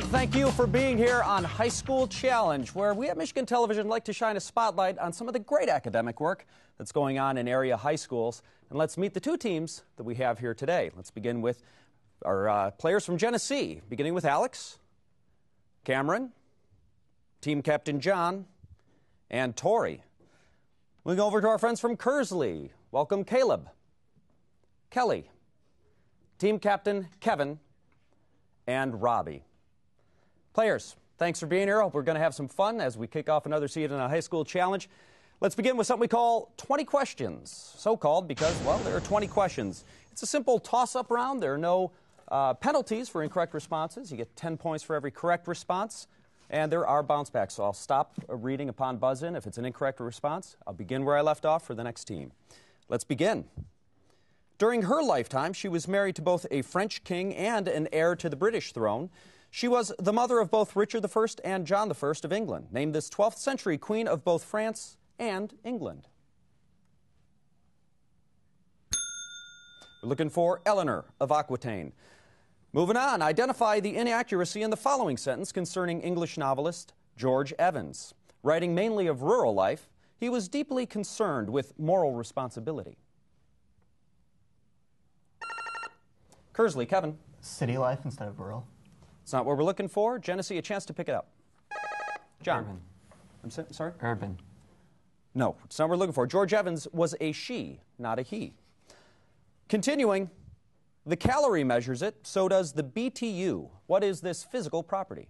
Thank you for being here on High School Challenge, where we at Michigan Television like to shine a spotlight on some of the great academic work that's going on in area high schools. And let's meet the two teams that we have here today. Let's begin with our players from Genesee, beginning with Alex, Cameron, team captain John, and Tori. We go over to our friends from Kearsley. Welcome Caleb, Kelly, team captain Kevin, and Robby. Players, thanks for being here. I hope we're going to have some fun as we kick off another season of High School Challenge. Let's begin with something we call 20 questions. So-called because, well, there are 20 questions. It's a simple toss-up round. There are no penalties for incorrect responses. You get 10 points for every correct response. And there are bounce backs, so I'll stop reading upon buzz-in if it's an incorrect response. I'll begin where I left off for the next team. Let's begin. During her lifetime, she was married to both a French king and an heir to the British throne. She was the mother of both Richard I and John I of England, named this 12th century queen of both France and England. We're looking for Eleanor of Aquitaine. Moving on, identify the inaccuracy in the following sentence concerning English novelist George Evans. Writing mainly of rural life, he was deeply concerned with moral responsibility. Kearsley, Kevin. City life instead of rural. It's not what we're looking for. Genesee, a chance to pick it up. John. Urban. I'm sorry? Urban. No, it's not what we're looking for. George Evans was a she, not a he. Continuing, the calorie measures it, so does the BTU. What is this physical property?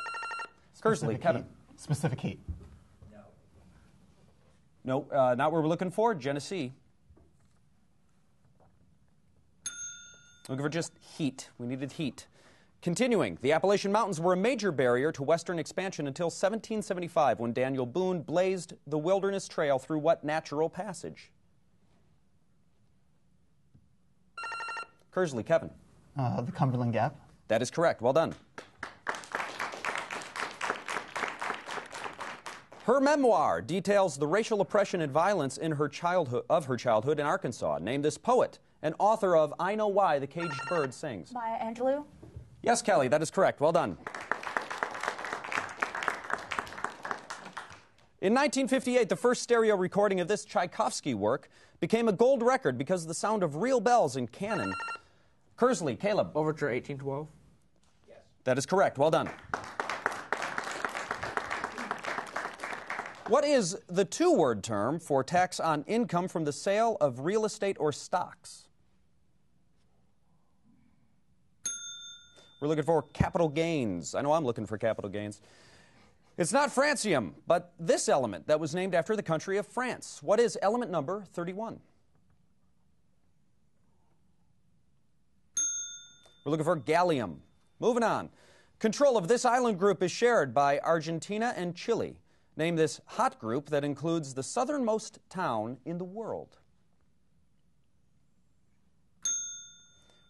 Kearsley, Kevin. Specific heat. No, not what we're looking for. Genesee. Looking for just heat. We needed heat. Continuing, the Appalachian Mountains were a major barrier to western expansion until 1775, when Daniel Boone blazed the Wilderness Trail through what natural passage? Kearsley, Kevin. The Cumberland Gap. That is correct. Well done. Her memoir details the racial oppression and violence in her childhood in Arkansas. Name this poet and author of I Know Why the Caged Bird Sings. Maya Angelou. Yes, Kelly, that is correct. Well done. In 1958, the first stereo recording of this Tchaikovsky work became a gold record because of the sound of real bells and cannon. Kearsley, Caleb. Overture 1812. Yes. That is correct. Well done. What is the two-word term for tax on income from the sale of real estate or stocks? We're looking for capital gains. I know I'm looking for capital gains. It's not francium, but this element that was named after the country of France. What is element number 31? We're looking for gallium. Moving on. Control of this island group is shared by Argentina and Chile. Name this hot group that includes the southernmost town in the world.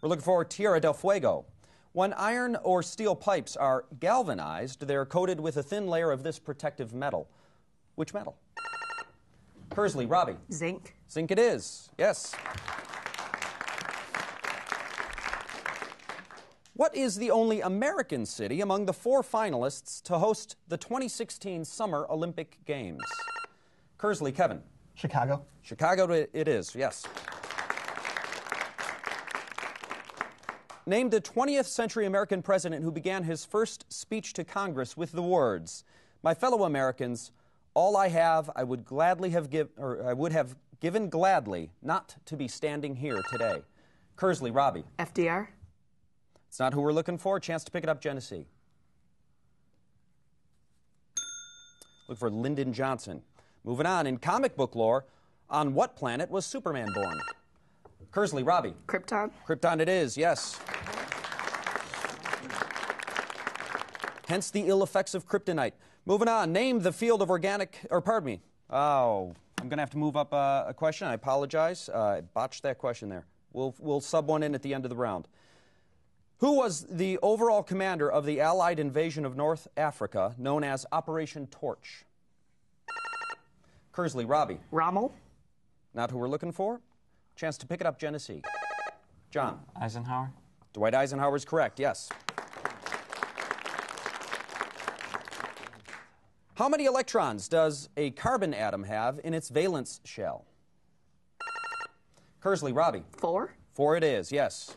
We're looking for Tierra del Fuego. When iron or steel pipes are galvanized, they are coated with a thin layer of this protective metal. Which metal? Kearsley, Robby. Zinc. Zinc it is, yes. What is the only American city among the 4 finalists to host the 2016 Summer Olympic Games? Kearsley, Kevin. Chicago. Chicago it is, yes. Named a 20th century American president who began his first speech to Congress with the words, "My fellow Americans, all I have I would gladly have given gladly not to be standing here today." Kearsley, Robby. FDR. It's not who we're looking for. Chance to pick it up, Genesee. Look for Lyndon Johnson. Moving on, in comic book lore, on what planet was Superman born? Kearsley, Robby. Krypton. Krypton it is, yes. Hence the ill effects of kryptonite. Moving on, name the field of organic, or pardon me. Oh, I'm going to have to move up a question. I apologize. I botched that question there. We'll sub one in at the end of the round. Who was the overall commander of the Allied invasion of North Africa known as Operation Torch? Kearsley, Robby. Rommel. Not who we're looking for. Chance to pick it up, Genesee. John. Eisenhower. Dwight Eisenhower is correct, yes. How many electrons does a carbon atom have in its valence shell? Kearsley, Robby. 4. 4 it is, yes.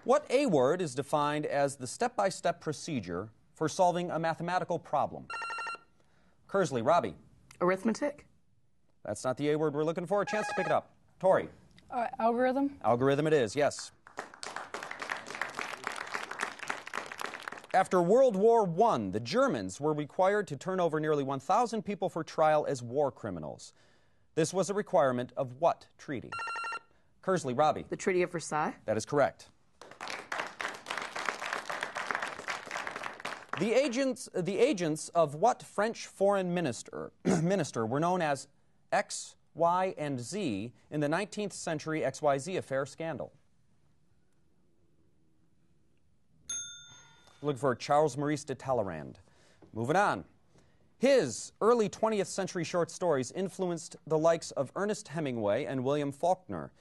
What A word is defined as the step-by-step procedure for solving a mathematical problem? Kearsley, Robby. Arithmetic. That's not the A word we're looking for. A chance to pick it up. Tori. Algorithm. Algorithm it is, yes. After World War I, the Germans were required to turn over nearly 1,000 people for trial as war criminals. This was a requirement of what treaty? Kearsley, Robby. The Treaty of Versailles. That is correct. The agents of what French foreign minister were known as X, Y, and Z in the 19th century XYZ affair scandal? Looking for Charles Maurice de Talleyrand. Moving on. His early 20th century short stories influenced the likes of Ernest Hemingway and William Faulkner.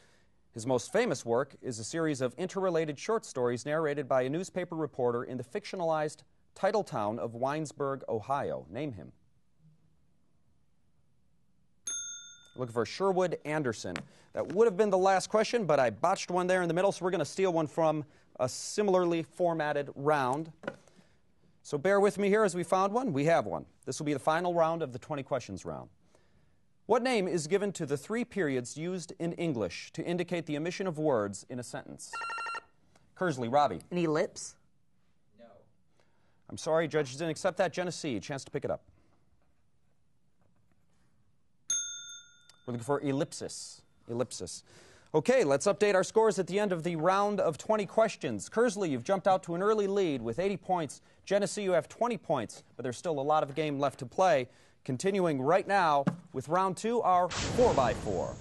His most famous work is a series of interrelated short stories narrated by a newspaper reporter in the fictionalized title town of Winesburg, Ohio. Name him. Looking for Sherwood Anderson. That would have been the last question, but I botched one there in the middle, so we're going to steal one from a similarly formatted round. So bear with me here as we found one. We have one. This will be the final round of the 20 questions round. What name is given to the 3 periods used in English to indicate the omission of words in a sentence? Kearsley, Robby. An ellipse. No. I'm sorry, judges didn't accept that. Genesee, chance to pick it up. We're looking for ellipsis. Ellipsis. Okay, let's update our scores at the end of the round of 20 questions. Kearsley, you've jumped out to an early lead with 80 points. Genesee, you have 20 points, but there's still a lot of game left to play. Continuing right now with round 2, our 4x4.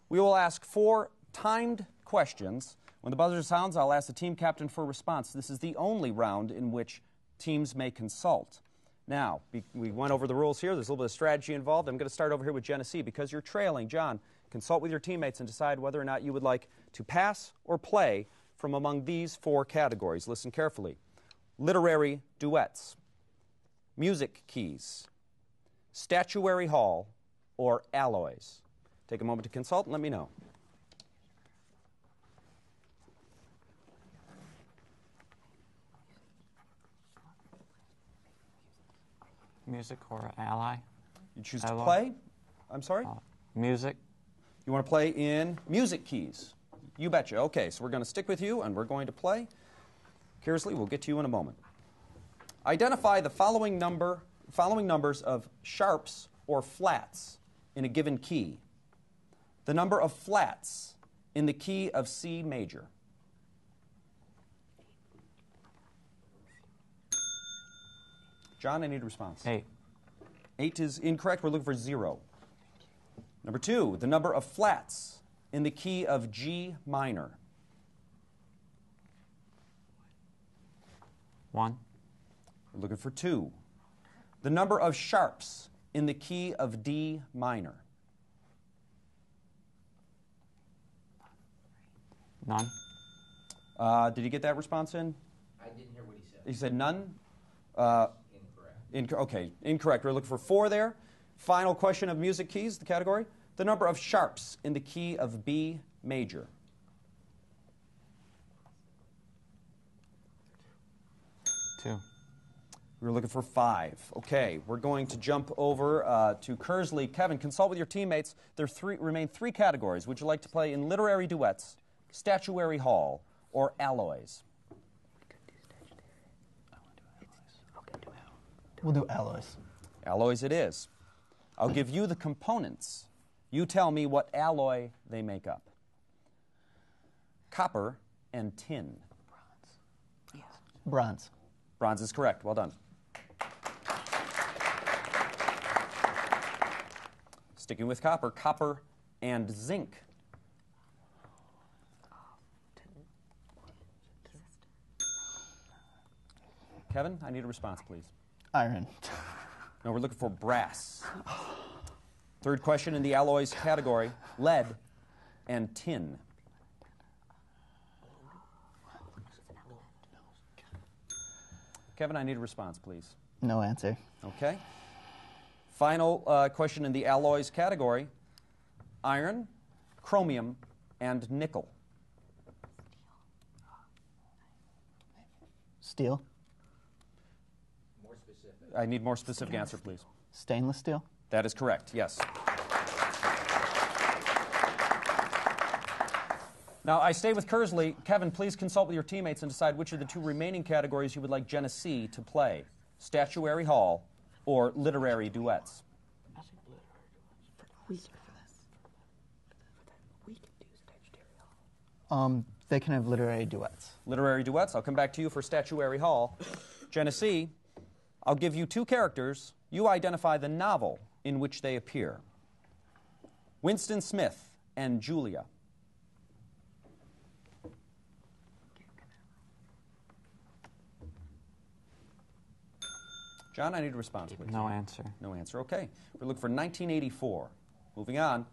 We will ask 4 timed questions. When the buzzer sounds, I'll ask the team captain for a response. This is the only round in which teams may consult. Now, we went over the rules here. There's a little bit of strategy involved. I'm going to start over here with Genesee. Because you're trailing, John, consult with your teammates and decide whether or not you would like to pass or play from among these 4 categories. Listen carefully. Literary duets, music keys, statuary hall, or alloys. Take a moment to consult and let me know. Music or ally? You choose to play? I'm sorry? Music. You want to play in music keys? You betcha. Okay, so we're going to stick with you and we're going to play. Kearsley, we'll get to you in a moment. Identify the following numbers of sharps or flats in a given key. The number of flats in the key of C major. John, I need a response. 8. 8 is incorrect. We're looking for 0. Number 2, the number of flats in the key of G minor. 1. We're looking for 2. The number of sharps in the key of D minor. None. Did you get that response in? I didn't hear what he said. He said none? Incorrect. Okay, incorrect. We're looking for 4 there. Final question of music keys, the category. The number of sharps in the key of B major. 2. We were looking for 5. Okay, we're going to jump over to Kearsley. Kevin, consult with your teammates. There remain 3 categories. Would you like to play in literary duets, statuary hall, or alloys? We'll do alloys. Alloys it is. I'll give you the components. You tell me what alloy they make up. Copper and tin. Yes. Bronze. Bronze is correct. Well done. Sticking with copper, copper and zinc. Kevin, I need a response, please. Iron. No, we're looking for brass. Third question in the alloys category, lead and tin. Kevin, I need a response, please. No answer. Okay. Final question in the alloys category, iron, chromium, and nickel. Steel. More specific. I need more specific answer, please. Stainless steel. That is correct, yes. Now, I stay with Kearsley. Kevin, please consult with your teammates and decide which of the two remaining categories you would like Genesee to play. Statuary Hall or literary duets. They can have literary duets. Literary duets, I'll come back to you for Statuary Hall. Genesee, I'll give you two characters. You identify the novel in which they appear. Winston Smith and Julia. John, I need a response, please. No answer. No answer, okay. We're looking for 1984. Moving on,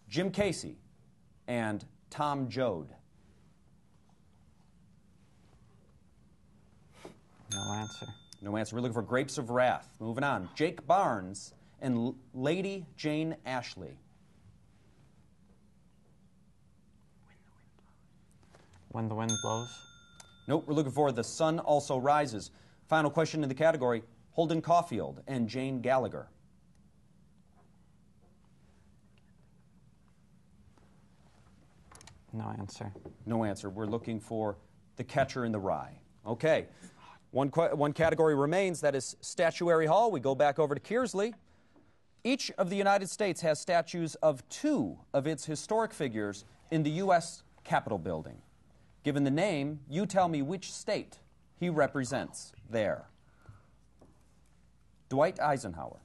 Jim Casey and Tom Joad. No answer. No answer. We're looking for Grapes of Wrath. Moving on, Jake Barnes and Lady Jane Ashley. When the Wind Blows. Nope, we're looking for The Sun Also Rises. Final question in the category, Holden Caulfield and Jane Gallagher. No answer. No answer. We're looking for The Catcher in the Rye. Okay. One category remains, that is Statuary Hall. We go back over to Kearsley. Each of the United States has statues of two of its historic figures in the U.S. Capitol building. Given the name, you tell me which state he represents there. Dwight Eisenhower.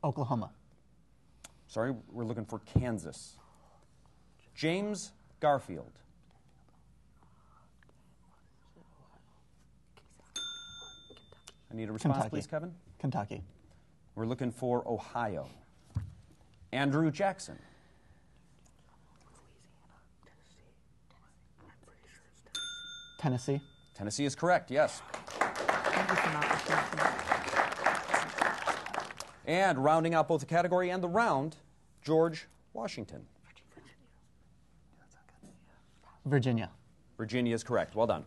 Oklahoma. Sorry, we're looking for Kansas. James Garfield. I need a response, Kentucky. please, Kevin. Kentucky. We're looking for Ohio. Andrew Jackson. Tennessee. Tennessee is correct, yes. And rounding out both the category and the round, George Washington. Virginia. Virginia is correct. Well done.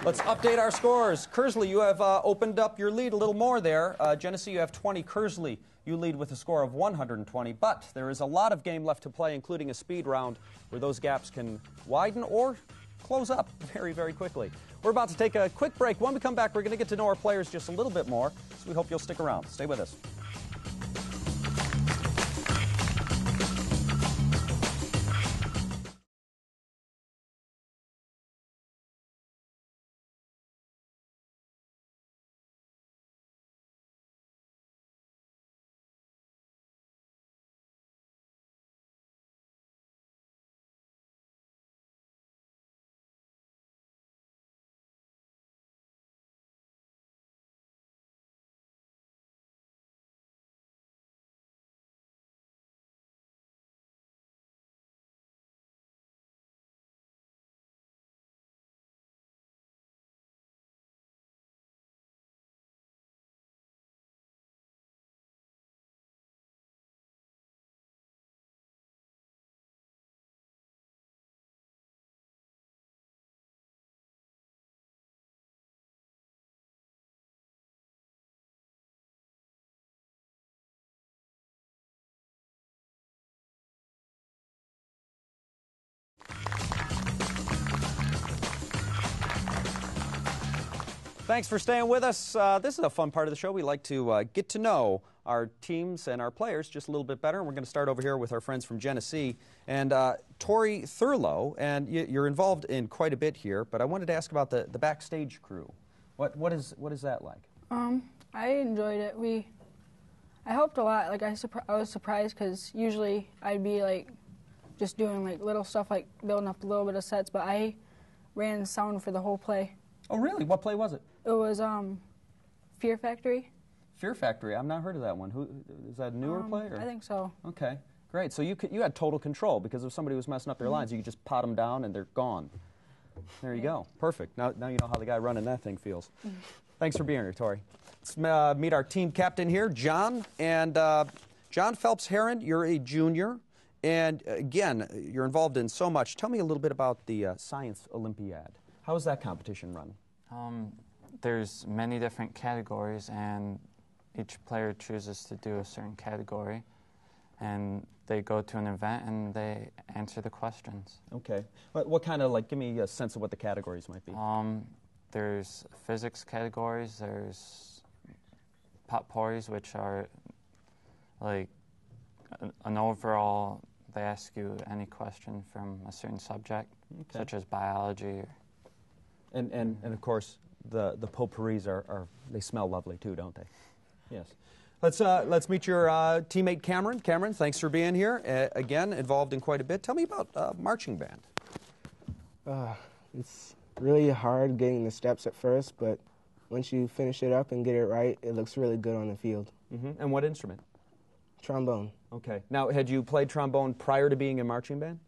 Let's update our scores. Kearsley, you have opened up your lead a little more there. Genesee, you have 20. Kearsley, you lead with a score of 120. But there is a lot of game left to play, including a speed round where those gaps can widen or close up very, very quickly. We're about to take a quick break. When we come back, we're going to get to know our players just a little bit more, so we hope you'll stick around. Stay with us. Thanks for staying with us. This is a fun part of the show. We like to get to know our teams and our players just a little bit better. And we're going to start over here with our friends from Genesee. And Tori Thurlow, and you're involved in quite a bit here, but I wanted to ask about the backstage crew. What is that like? I enjoyed it. I helped a lot. Like I was surprised because usually I'd be like just doing like little stuff like building up a little bit of sets, but I ran sound for the whole play. Oh, really? What play was it? It was Fear Factory. Fear Factory. I've not heard of that one. Who is that? A newer play? Or? I think so. Okay, great. So you had total control because if somebody was messing up their lines, you could just pot them down and they're gone. There you go. Perfect. Now you know how the guy running that thing feels. Thanks for being here, Tori. Let's meet our team captain here, John. And John Phelps-Heron, you're a junior. And again, you're involved in so much. Tell me a little bit about the Science Olympiad. How is that competition run? There's many different categories, and each player chooses to do a certain category. And they go to an event and they answer the questions. Okay. What kind of, like, give me a sense of what the categories might be. There's physics categories, there's potpourris, which are like an overall, they ask you any question from a certain subject, such as biology. And of course, the potpourris are they smell lovely too, don't they? Yes. Let's meet your teammate Cameron. Cameron, thanks for being here. Again, involved in quite a bit. Tell me about marching band. It's really hard getting the steps at first, but once you finish it up and get it right, it looks really good on the field. And what instrument? Trombone. Okay. Now, had you played trombone prior to being in marching band?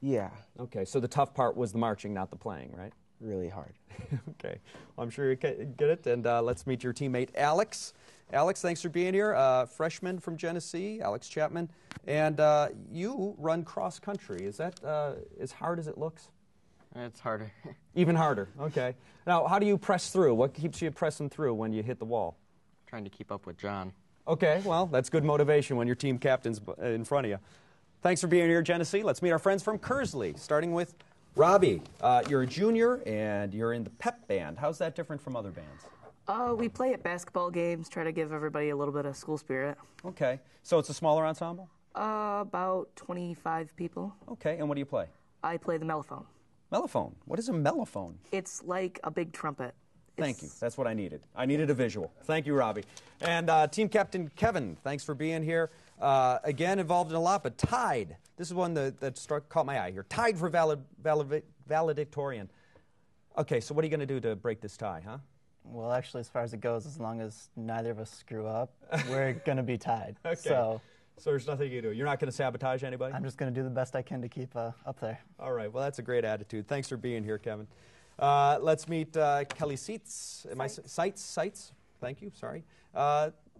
Yeah. Okay, so the tough part was the marching, not the playing, right? Really hard. Okay. Well, I'm sure you get it. And let's meet your teammate, Alex. Alex, thanks for being here. Freshman from Genesee, Alex Chapman. And you run cross country. Is that as hard as it looks? It's harder. Even harder. Okay. Now, how do you press through? What keeps you pressing through when you hit the wall? Trying to keep up with John. Okay. Well, that's good motivation when your team captain's in front of you. Thanks for being here, Genesee. Let's meet our friends from Kearsley, starting with Robby. You're a junior, and you're in the pep band. How's that different from other bands? We play at basketball games, try to give everybody a little bit of school spirit. Okay. So it's a smaller ensemble? About 25 people. Okay. And what do you play? I play the mellophone. Mellophone. What is a mellophone? It's like a big trumpet. Thank you. That's what I needed. I needed a visual. Thank you, Robby. And team captain Kevin, thanks for being here. Again, involved in a lot, but tied. This is one that caught my eye here. Tied for valedictorian. Okay, so what are you going to do to break this tie, huh? Well, actually, as far as it goes, as long as neither of us screw up, we're going to be tied. Okay. So there's nothing you can do. You're not going to sabotage anybody? I'm just going to do the best I can to keep up there. All right. Well, that's a great attitude. Thanks for being here, Kevin. Let's meet Kelly Seitz. Seitz. Thank you. Sorry.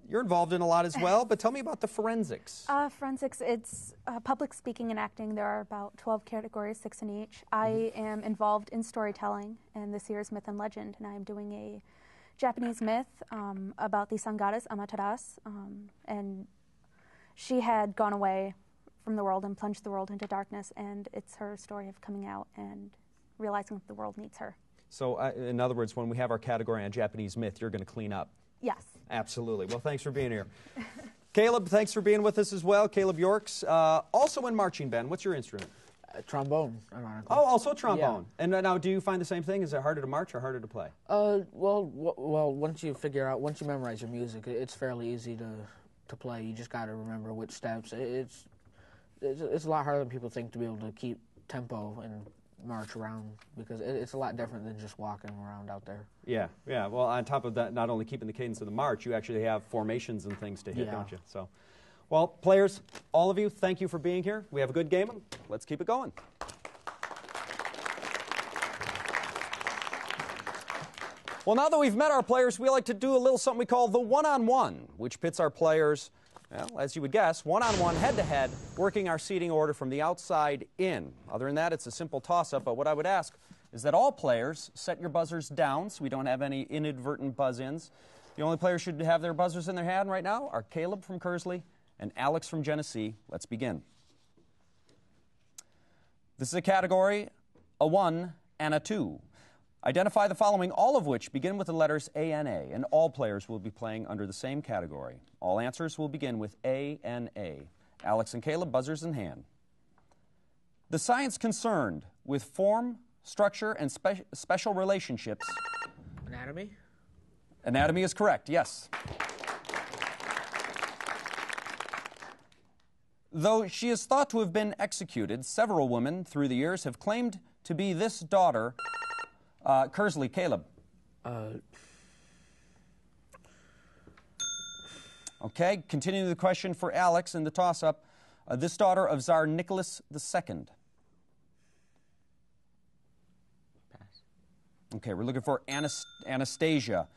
You're involved in a lot as well, but tell me about the forensics. Forensics, it's public speaking and acting. There are about 12 categories, 6 in each. I am involved in storytelling, and this year's Myth and Legend, and I am doing a Japanese myth about the sun goddess Amaterasu, and she had gone away from the world and plunged the world into darkness, and it's her story of coming out and realizing that the world needs her. So, in other words, when we have our category on Japanese myth, you're going to clean up. Yes. Absolutely. Well, thanks for being here. Caleb, thanks for being with us as well. Caleb Yorks, also in marching band. What's your instrument? Trombone, ironically. Oh, also trombone. Yeah. And now, do you find the same thing? Is it harder to march or harder to play? Well, once you memorize your music, it's fairly easy to play. You just got to remember which steps. It's a lot harder than people think to be able to keep tempo and march around, because it's a lot different than just walking around out there. Yeah. Well, on top of that, not only keeping the cadence of the march, you actually have formations and things to hit, don't you? So, well, players, all of you, thank you for being here. We have a good game. Let's keep it going. Well, now that we've met our players, we like to do a little something we call the one-on-one, which pits our players, well, as you would guess, one-on-one, head-to-head, working our seating order from the outside in. Other than that, it's a simple toss-up, but what I would ask is that all players set your buzzers down so we don't have any inadvertent buzz-ins. The only players who should have their buzzers in their hand right now are Caleb from Kearsley and Alex from Genesee. Let's begin. This is a category, a 1 and a 2. Identify the following, all of which begin with the letters A and A, and all players will be playing under the same category. All answers will begin with A and A. Alex and Caleb, buzzers in hand. The science concerned with form, structure, and special relationships. Anatomy? Anatomy is correct, yes. Though she is thought to have been executed, several women through the years have claimed to be this daughter. Kearsley, Caleb. Okay, continuing the question for Alex in the toss-up. This daughter of Tsar Nicholas II. Pass. Okay, we're looking for Anastasia.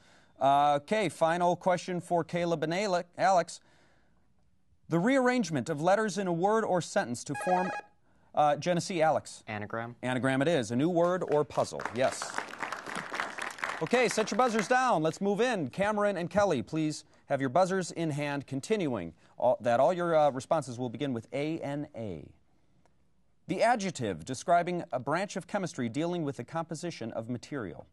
Okay, final question for Caleb and Alex. The rearrangement of letters in a word or sentence to form, Genesee, Alex. Anagram. Anagram it is. A new word or puzzle. Yes. Okay, set your buzzers down. Let's move in. Cameron and Kelly, please have your buzzers in hand, continuing all your responses will begin with A-N-A. The adjective describing a branch of chemistry dealing with the composition of material.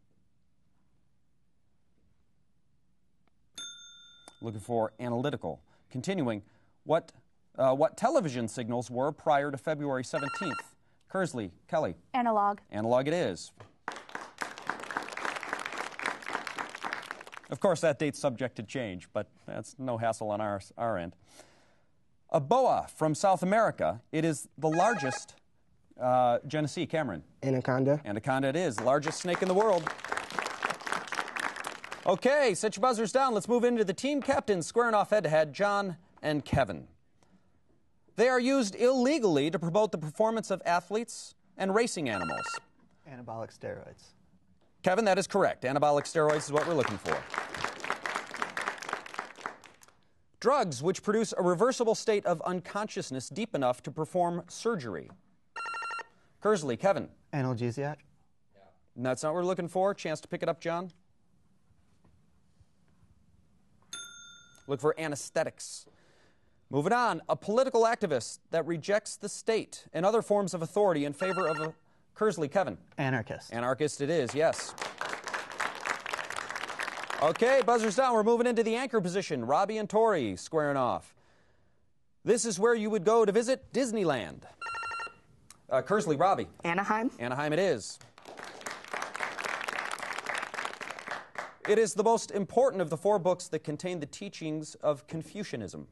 Looking for analytical. Continuing, what television signals were prior to February 17th? Kearsley, Kelly. Analog. Analog it is. Of course, that date's subject to change, but that's no hassle on our end. A boa from South America. It is the largest, Genesee, Cameron. Anaconda. Anaconda it is, the largest snake in the world. Okay, set your buzzers down. Let's move into the team captains squaring off head-to-head, John and Kevin. They are used illegally to promote the performance of athletes and racing animals. Anabolic steroids. Kevin, that is correct. Anabolic steroids is what we're looking for. Drugs which produce a reversible state of unconsciousness deep enough to perform surgery. Kearsley, Kevin. Analgesic. And that's not what we're looking for. Chance to pick it up, John. Look for anesthetics. Moving on, a political activist that rejects the state and other forms of authority in favor of a... Kearsley, Kevin. Anarchist. Anarchist it is, yes. Okay, buzzers down. We're moving into the anchor position. Robby and Tori squaring off. This is where you would go to visit Disneyland. Kearsley, Robby. Anaheim. Anaheim it is. It is the most important of the 4 books that contain the teachings of Confucianism.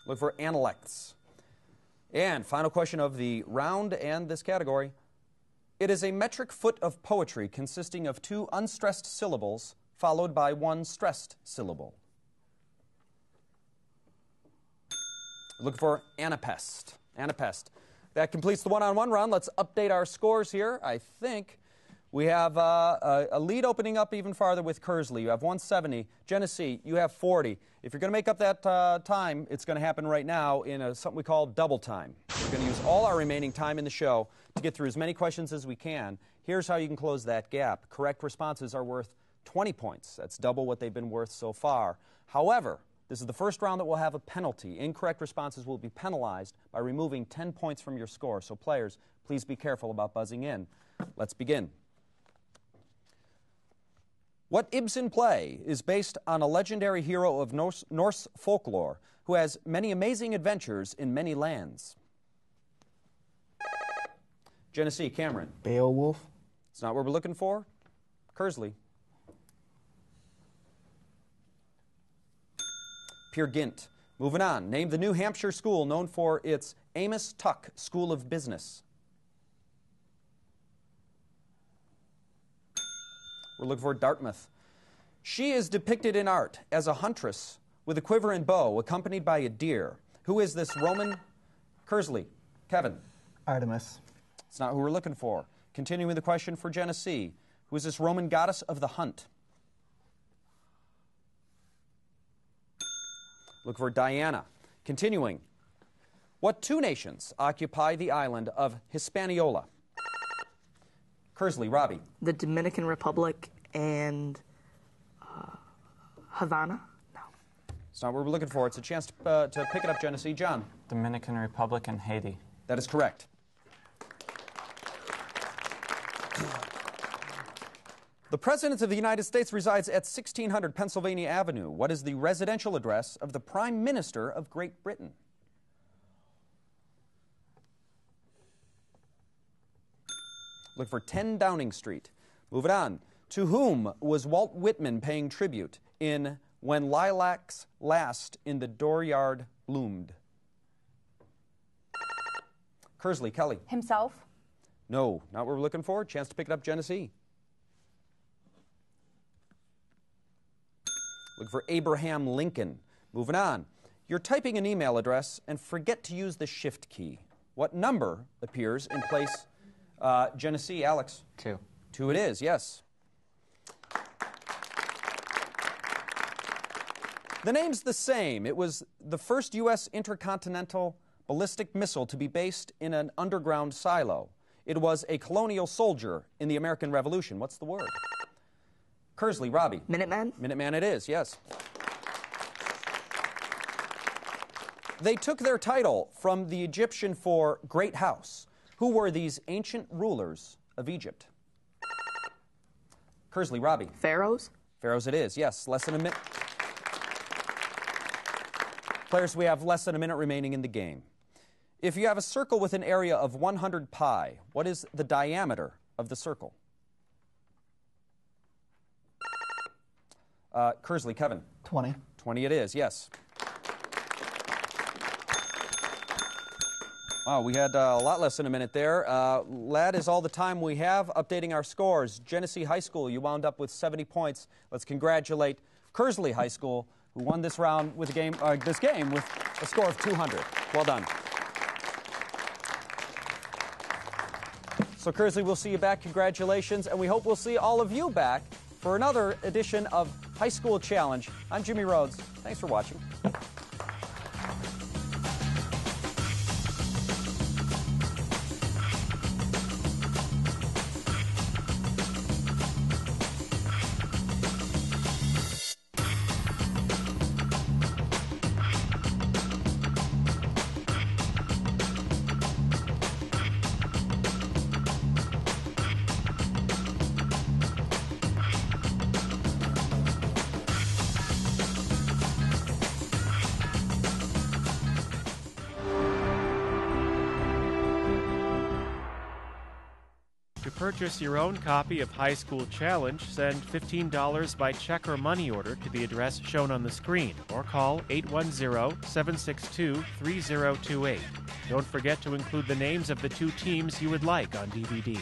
Look for analects. And final question of the round and this category. It is a metric foot of poetry consisting of 2 unstressed syllables followed by 1 stressed syllable. Look for anapest. Anapest. That completes the one-on-one round. Let's update our scores here. I think we have a lead opening up even farther with Kearsley. You have 170. Genesee, you have 40. If you're going to make up that time, it's going to happen right now in something we call double time. We're going to use all our remaining time in the show to get through as many questions as we can. Here's how you can close that gap. Correct responses are worth 20 points. That's double what they've been worth so far. However, this is the first round that will have a penalty. Incorrect responses will be penalized by removing 10 points from your score. So players, please be careful about buzzing in. Let's begin. What Ibsen play is based on a legendary hero of Norse folklore who has many amazing adventures in many lands? Genesee, Cameron. Beowulf. It's not what we're looking for. Kearsley. Peer Gynt. Moving on. Name the New Hampshire school known for its Amos Tuck School of Business. We're looking for Dartmouth. She is depicted in art as a huntress with a quiver and bow accompanied by a deer. Who is this Roman? Kearsley. Kevin. Artemis. It's not who we're looking for. Continuing the question for Genesee. Who is this Roman goddess of the hunt? Look for Diana. Continuing. What 2 nations occupy the island of Hispaniola? Kearsley, Robby. The Dominican Republic and Havana? No. It's not what we're looking for. It's a chance to pick it up, Genesee. John. Dominican Republic and Haiti. That is correct. The President of the United States resides at 1600 Pennsylvania Avenue. What is the residential address of the Prime Minister of Great Britain? Look for 10 Downing Street. Moving on. To whom was Walt Whitman paying tribute in when lilacs last in the dooryard bloomed? Kearsley, Kelly. Himself. No, not what we're looking for. Chance to pick it up, Genesee. Look for Abraham Lincoln. Moving on. You're typing an email address and forget to use the shift key. What number appears in place? Genesee, Alex. 2. 2 it is, yes. The name's the same. It was the first U.S. intercontinental ballistic missile to be based in an underground silo. It was a colonial soldier in the American Revolution. What's the word? Kearsley, Robby. Minuteman? Minuteman it is, yes. They took their title from the Egyptian for Great House. Who were these ancient rulers of Egypt? Kearsley, Robby. Pharaohs? Pharaohs it is, yes. Less than a minute. Players, we have less than a minute remaining in the game. If you have a circle with an area of 100 pi, what is the diameter of the circle? Kearsley, Kevin. 20. 20 it is, yes. Wow, we had a lot less than a minute there. That is all the time we have. Updating our scores. Genesee High School, you wound up with 70 points. Let's congratulate Kearsley High School, who won this round with this game with a score of 200. Well done. So Kearsley, we'll see you back. Congratulations, and we hope we'll see all of you back for another edition of High School Challenge. I'm Jimmy Rhodes. Thanks for watching. To purchase your own copy of High School Challenge, send $15 by check or money order to the address shown on the screen, or call 810-762-3028. Don't forget to include the names of the 2 teams you would like on DVD.